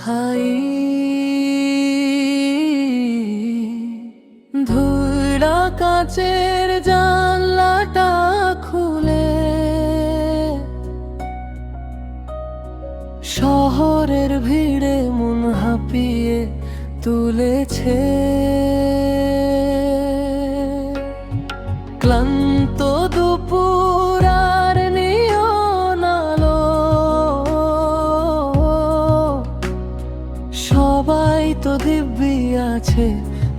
স্থায়ী। ধুলা কাচের জানলাটা খুলে শহরের ভিড়ে মন হাঁপিয়ে তুলেছে। ক্লান্ত দুপুর আর নিয়ন আলো, সবাই তো দিব্যি আছে,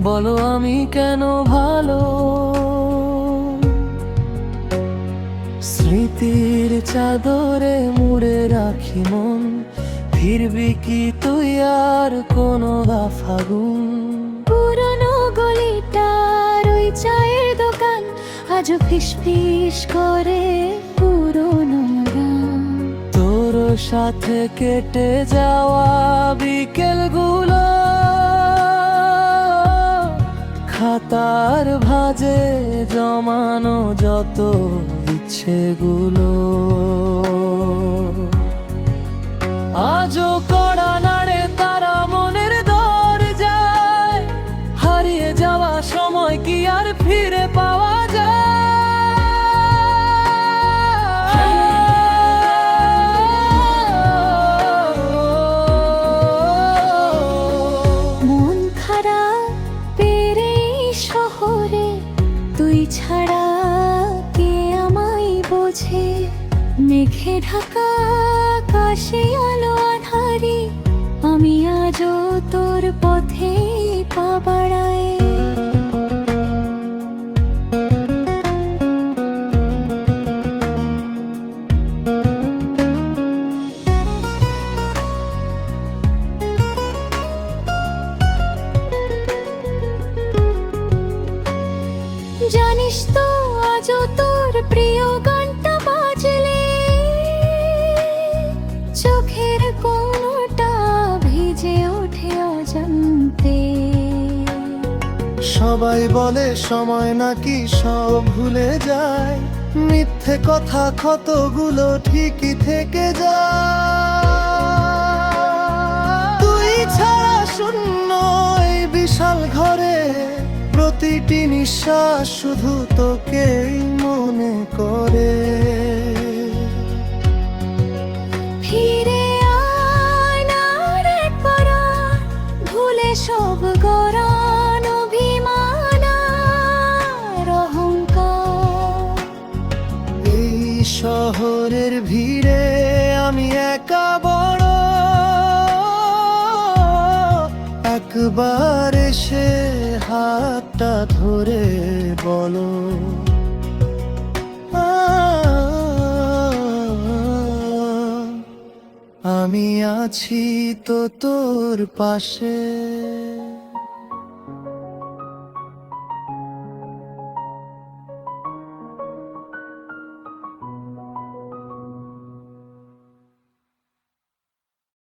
বলো আমি কেন ভালো। স্মৃতির চাদরে মুড়ে রাখি মন, ফিরবি কি তুই আর কোনো ফাগুন। পুরনো গলিটার ওই চায়ের দোকান আজও ফিসফিস করে পুরনো গান। তোর সাথে কেটে যাওয়া বিকেলগুলো খাতার ভাঁজে জমানো যত ইচ্ছেগুলো আজও কড়া নাড়ে তারা মনের দরজায়। হারিয়ে যাওয়া সময় কি আর ফিরে পাওয়া যায়? মন খারাপ পেরে শহরে তুই ছাড়া কে আমায় বোঝে। মেঘে ঢাকা আকাশে আলো আধারি, আমি আজও তোর পথে পা বাড়াই। জানিস তো আজও তোর প্রিয় গানটা বাজলে চোখের কোনটা ভিজে ওঠে অজান্তে। সবাই বলে সময় নাকি সব ভুলে যায়, মিথ্যে কথা কতগুলো ঠিকই থেকে যায়। তুই ছাড়া শূন্য এই বিশাল ঘরে, প্রতিটি নিঃশ্বাস শুধু তোকেই মনে করে। ফিরে আয় না রে পরাণ, ভুলে সব গরান অভিমান আর অহংকার। এই শহরের ভিড়ে আমি একা বড়, একবার এসে হাতটা ধরে বলো আমি আছি তো তোর পাশে।